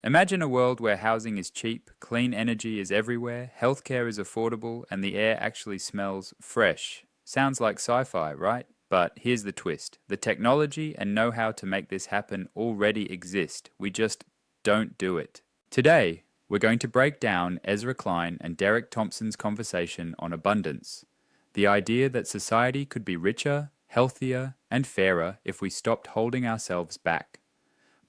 Imagine a world where housing is cheap, clean energy is everywhere, healthcare is affordable, and the air actually smells fresh. Sounds like sci-fi, right? But here's the twist. The technology and know-how to make this happen already exist. We just don't do it. Today, we're going to break down Ezra Klein and Derek Thompson's conversation on abundance. The idea that society could be richer, healthier, and fairer if we stopped holding ourselves back.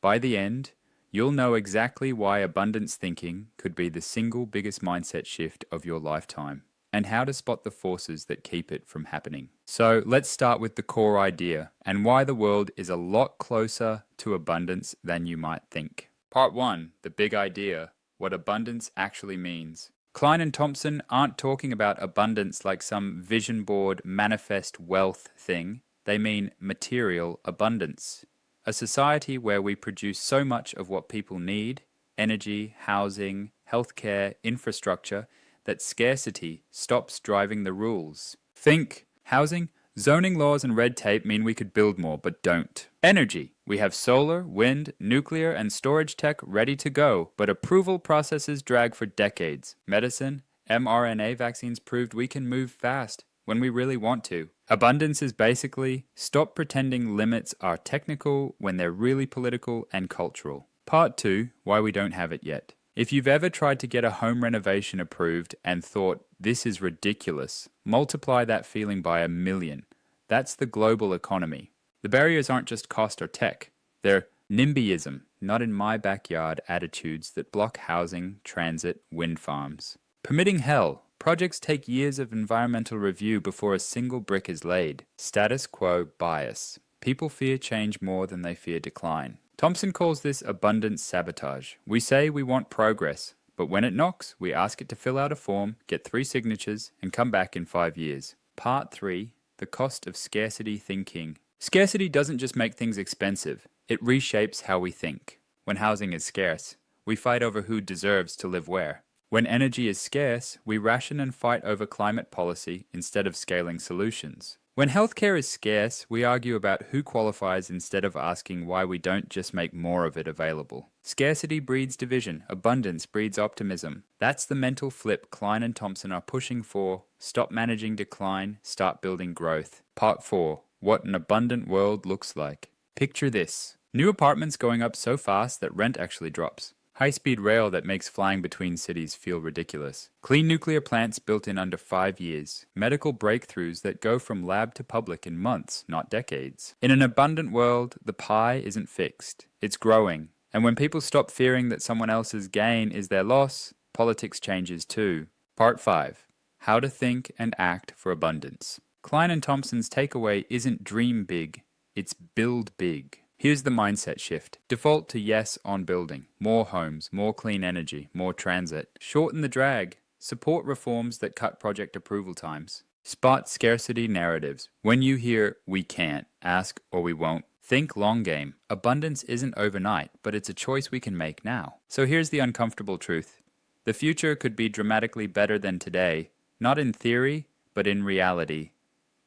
By the end, you'll know exactly why abundance thinking could be the single biggest mindset shift of your lifetime, and how to spot the forces that keep it from happening. So let's start with the core idea, and why the world is a lot closer to abundance than you might think. Part 1, the big idea, what abundance actually means. Klein and Thompson aren't talking about abundance like some vision board manifest wealth thing. They mean material abundance. A society where we produce so much of what people need, energy, housing, healthcare, infrastructure, that scarcity stops driving the rules. Think housing, zoning laws and red tape mean we could build more, but don't. Energy, we have solar, wind, nuclear, and storage tech ready to go, but approval processes drag for decades. Medicine, mRNA vaccines proved we can move fast when we really want to. Abundance is basically stop pretending limits are technical when they're really political and cultural. Part 2, why we don't have it yet. If you've ever tried to get a home renovation approved and thought, this is ridiculous, multiply that feeling by 1,000,000. That's the global economy. The barriers aren't just cost or tech. They're NIMBYism, not in my backyard attitudes that block housing, transit, wind farms. Permitting hell. Projects take years of environmental review before a single brick is laid. Status quo bias. People fear change more than they fear decline. Thompson calls this abundance sabotage. We say we want progress, but when it knocks, we ask it to fill out a form, get 3 signatures, and come back in 5 years. Part 3, the cost of scarcity thinking. Scarcity doesn't just make things expensive, it reshapes how we think. When housing is scarce, we fight over who deserves to live where. When energy is scarce, we ration and fight over climate policy instead of scaling solutions. When healthcare is scarce, we argue about who qualifies instead of asking why we don't just make more of it available. Scarcity breeds division, abundance breeds optimism. That's the mental flip Klein and Thompson are pushing for. Stop managing decline, start building growth. Part 4, what an abundant world looks like. Picture this. New apartments going up so fast that rent actually drops. High-speed rail that makes flying between cities feel ridiculous. Clean nuclear plants built in under 5 years. Medical breakthroughs that go from lab to public in months, not decades. In an abundant world, the pie isn't fixed. It's growing. And when people stop fearing that someone else's gain is their loss, politics changes too. Part 5. How to think and act for abundance. Klein and Thompson's takeaway isn't dream big, it's build big. Here's the mindset shift. Default to yes on building. More homes, more clean energy, more transit. Shorten the drag. Support reforms that cut project approval times. Spot scarcity narratives. When you hear, we can't, ask or we won't. Think long game. Abundance isn't overnight, but it's a choice we can make now. So here's the uncomfortable truth. The future could be dramatically better than today, not in theory, but in reality.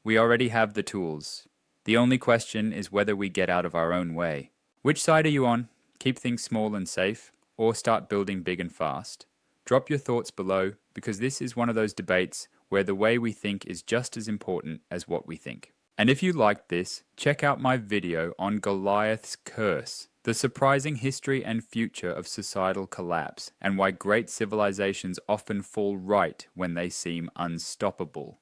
We already have the tools. The only question is whether we get out of our own way. Which side are you on? Keep things small and safe, or start building big and fast? Drop your thoughts below, because this is one of those debates where the way we think is just as important as what we think. And if you liked this, check out my video on Goliath's curse, the surprising history and future of societal collapse, and why great civilizations often fall right when they seem unstoppable.